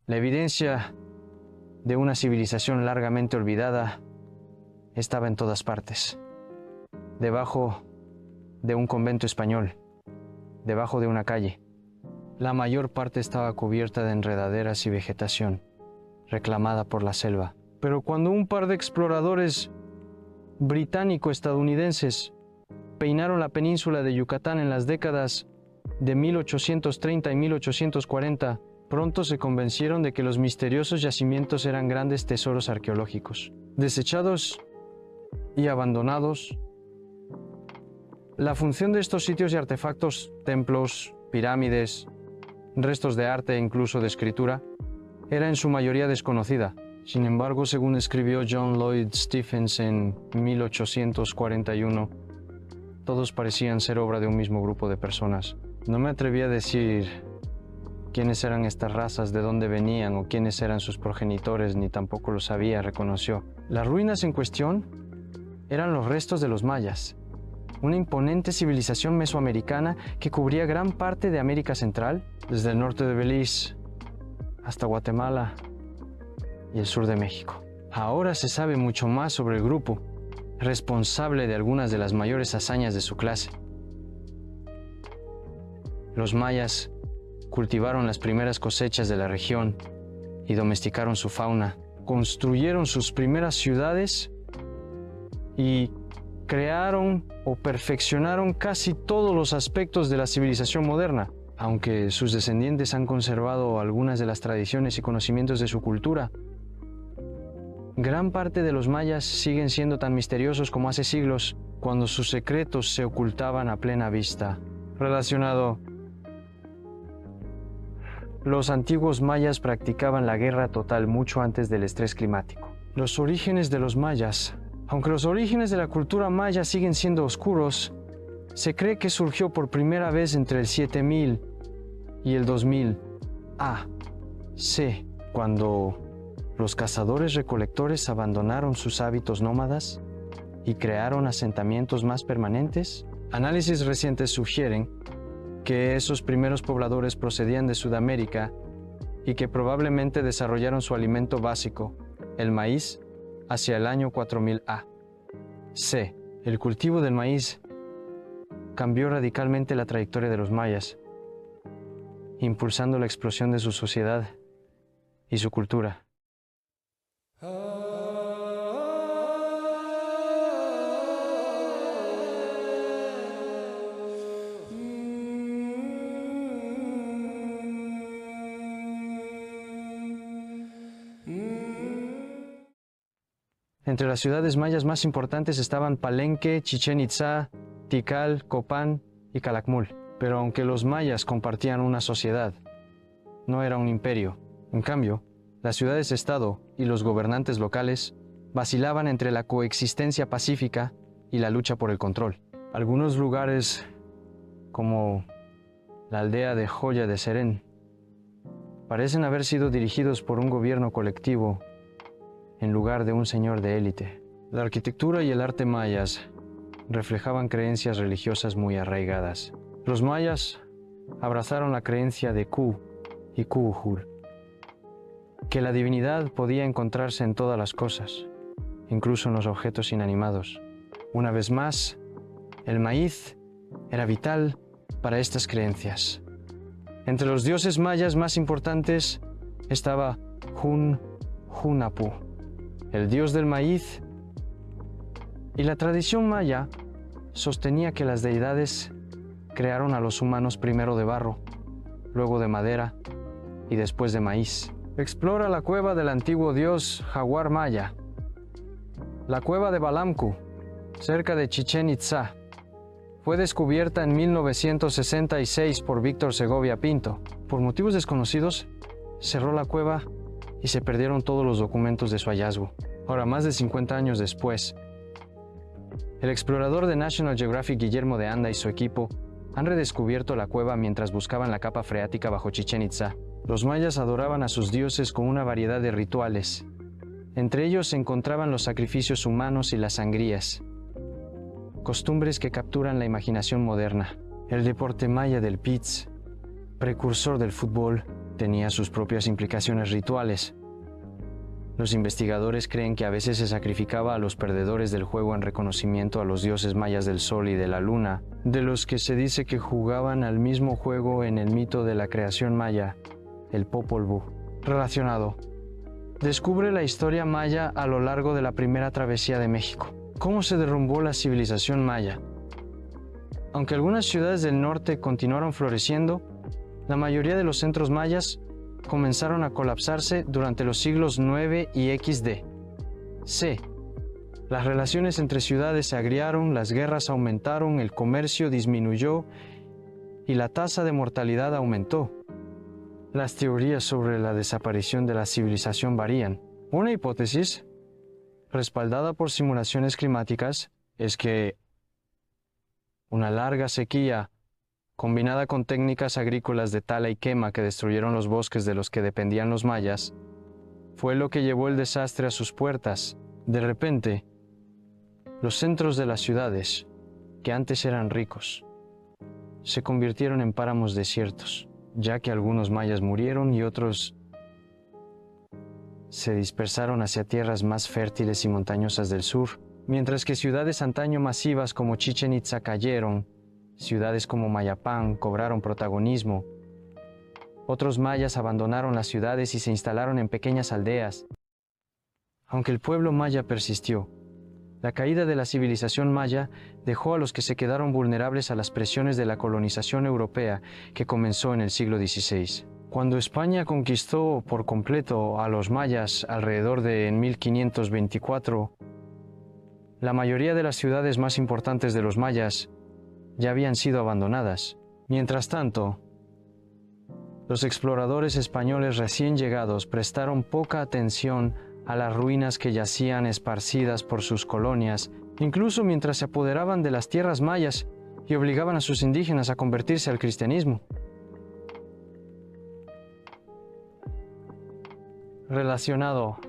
La evidencia de una civilización largamente olvidada estaba en todas partes. Debajo de un convento español, debajo de una calle. La mayor parte estaba cubierta de enredaderas y vegetación, reclamada por la selva. Pero cuando un par de exploradores británico-estadounidenses peinaron la península de Yucatán en las décadas de 1830 y 1840, pronto se convencieron de que los misteriosos yacimientos eran grandes tesoros arqueológicos. Desechados y abandonados, la función de estos sitios y artefactos, templos, pirámides, restos de arte e incluso de escritura, era en su mayoría desconocida. Sin embargo, según escribió John Lloyd Stephens en 1841, todos parecían ser obra de un mismo grupo de personas. No me atreví a decir quiénes eran estas razas, de dónde venían o quiénes eran sus progenitores, ni tampoco lo sabía, reconoció. Las ruinas en cuestión eran los restos de los mayas, una imponente civilización mesoamericana que cubría gran parte de América Central, desde el norte de Belice hasta Guatemala y el sur de México. Ahora se sabe mucho más sobre el grupo, responsable de algunas de las mayores hazañas de su clase. Los mayas cultivaron las primeras cosechas de la región y domesticaron su fauna, construyeron sus primeras ciudades y crearon o perfeccionaron casi todos los aspectos de la civilización moderna. Aunque sus descendientes han conservado algunas de las tradiciones y conocimientos de su cultura, gran parte de los mayas siguen siendo tan misteriosos como hace siglos, cuando sus secretos se ocultaban a plena vista. Relacionado, los antiguos mayas practicaban la guerra total mucho antes del estrés climático. Los orígenes de los mayas. Aunque los orígenes de la cultura maya siguen siendo oscuros, se cree que surgió por primera vez entre el 7000 y el 2000 A.C., cuando los cazadores-recolectores abandonaron sus hábitos nómadas y crearon asentamientos más permanentes. Análisis recientes sugieren que esos primeros pobladores procedían de Sudamérica y que probablemente desarrollaron su alimento básico, el maíz, hacia el año 4000 A.C. El cultivo del maíz cambió radicalmente la trayectoria de los mayas, impulsando la explosión de su sociedad y su cultura. Entre las ciudades mayas más importantes estaban Palenque, Chichén Itzá, Tikal, Copán y Calakmul. Pero aunque los mayas compartían una sociedad, no era un imperio. En cambio, las ciudades-estado y los gobernantes locales vacilaban entre la coexistencia pacífica y la lucha por el control. Algunos lugares, como la aldea de Joya de Serén, parecen haber sido dirigidos por un gobierno colectivo en lugar de un señor de élite. La arquitectura y el arte mayas reflejaban creencias religiosas muy arraigadas. Los mayas abrazaron la creencia de Ku y Kuhul, que la divinidad podía encontrarse en todas las cosas, incluso en los objetos inanimados. Una vez más, el maíz era vital para estas creencias. Entre los dioses mayas más importantes estaba Hunahpu, el dios del maíz, y la tradición maya sostenía que las deidades crearon a los humanos primero de barro, luego de madera y después de maíz. Explora la cueva del antiguo dios jaguar maya, la cueva de Balamku, cerca de Chichén Itzá. Fue descubierta en 1966 por Víctor Segovia Pinto. Por motivos desconocidos, cerró la cueva y se perdieron todos los documentos de su hallazgo. Ahora, más de 50 años después, el explorador de National Geographic Guillermo de Anda y su equipo han redescubierto la cueva mientras buscaban la capa freática bajo Chichén Itzá. Los mayas adoraban a sus dioses con una variedad de rituales. Entre ellos se encontraban los sacrificios humanos y las sangrías, costumbres que capturan la imaginación moderna. El deporte maya del pitz, precursor del fútbol, tenía sus propias implicaciones rituales. Los investigadores creen que a veces se sacrificaba a los perdedores del juego en reconocimiento a los dioses mayas del sol y de la luna, de los que se dice que jugaban al mismo juego en el mito de la creación maya, el Popol Vuh. Relacionado. Descubre la historia maya a lo largo de la primera travesía de México. ¿Cómo se derrumbó la civilización maya? Aunque algunas ciudades del norte continuaron floreciendo, la mayoría de los centros mayas comenzaron a colapsarse durante los siglos IX y XD. C. Las relaciones entre ciudades se agriaron, las guerras aumentaron, el comercio disminuyó y la tasa de mortalidad aumentó. Las teorías sobre la desaparición de la civilización varían. Una hipótesis, respaldada por simulaciones climáticas, es que una larga sequía combinada con técnicas agrícolas de tala y quema que destruyeron los bosques de los que dependían los mayas, fue lo que llevó el desastre a sus puertas. De repente, los centros de las ciudades, que antes eran ricos, se convirtieron en páramos desiertos, ya que algunos mayas murieron y otros se dispersaron hacia tierras más fértiles y montañosas del sur, mientras que ciudades antaño masivas como Chichén Itzá cayeron. Ciudades como Mayapán cobraron protagonismo. Otros mayas abandonaron las ciudades y se instalaron en pequeñas aldeas. Aunque el pueblo maya persistió, la caída de la civilización maya dejó a los que se quedaron vulnerables a las presiones de la colonización europea que comenzó en el siglo XVI. Cuando España conquistó por completo a los mayas alrededor de 1524, la mayoría de las ciudades más importantes de los mayas ya habían sido abandonadas. Mientras tanto, los exploradores españoles recién llegados prestaron poca atención a las ruinas que yacían esparcidas por sus colonias, incluso mientras se apoderaban de las tierras mayas y obligaban a sus indígenas a convertirse al cristianismo. Relacionado.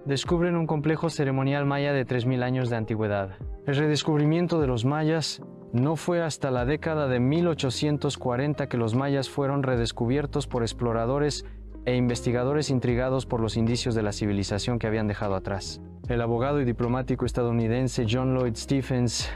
Descubren un complejo ceremonial maya de 3000 años de antigüedad. El redescubrimiento de los mayas no fue hasta la década de 1840 que los mayas fueron redescubiertos por exploradores e investigadores intrigados por los indicios de la civilización que habían dejado atrás. El abogado y diplomático estadounidense John Lloyd Stephens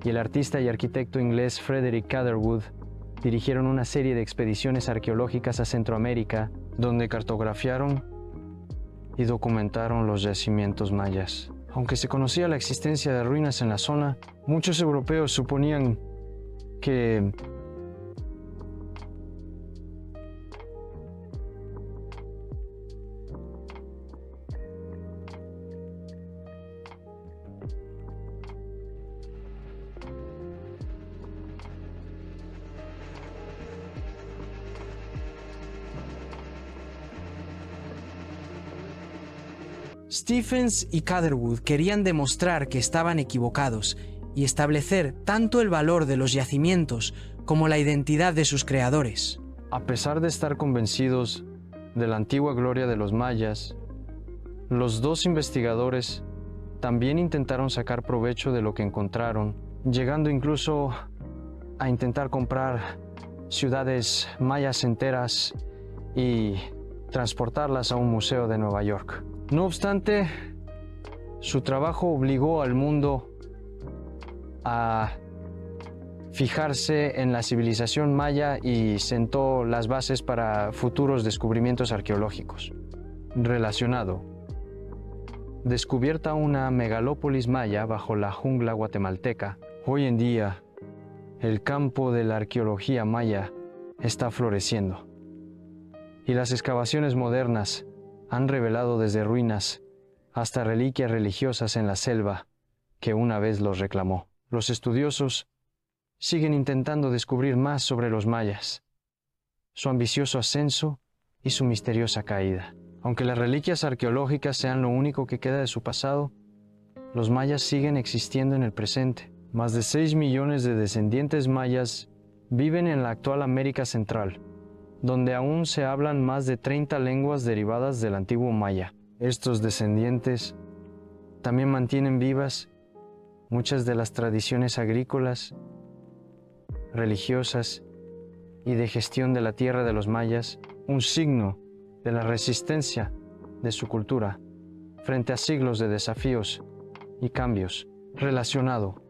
y el artista y arquitecto inglés Frederick Catherwood dirigieron una serie de expediciones arqueológicas a Centroamérica, donde cartografiaron y documentaron los yacimientos mayas. Aunque se conocía la existencia de ruinas en la zona, muchos europeos suponían que Stephens y Catherwood querían demostrar que estaban equivocados y establecer tanto el valor de los yacimientos como la identidad de sus creadores. a pesar de estar convencidos de la antigua gloria de los mayas, los dos investigadores también intentaron sacar provecho de lo que encontraron, llegando incluso a intentar comprar ciudades mayas enteras y transportarlas a un museo de Nueva York. No obstante, su trabajo obligó al mundo a fijarse en la civilización maya y sentó las bases para futuros descubrimientos arqueológicos. Relacionado. Descubierta una megalópolis maya bajo la jungla guatemalteca. Hoy en día, el campo de la arqueología maya está floreciendo. Y las excavaciones modernas han revelado desde ruinas hasta reliquias religiosas en la selva que una vez los reclamó. Los estudiosos siguen intentando descubrir más sobre los mayas, su ambicioso ascenso y su misteriosa caída. Aunque las reliquias arqueológicas sean lo único que queda de su pasado, los mayas siguen existiendo en el presente. Más de 6 millones de descendientes mayas viven en la actual América Central, donde aún se hablan más de 30 lenguas derivadas del antiguo maya. Estos descendientes también mantienen vivas muchas de las tradiciones agrícolas, religiosas y de gestión de la tierra de los mayas un signo de la resistencia de su cultura frente a siglos de desafíos y cambios. Relacionado.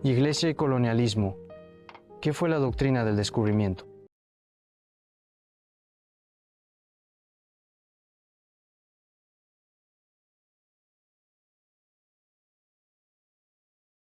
Iglesia y colonialismo. ¿Qué fue la doctrina del descubrimiento?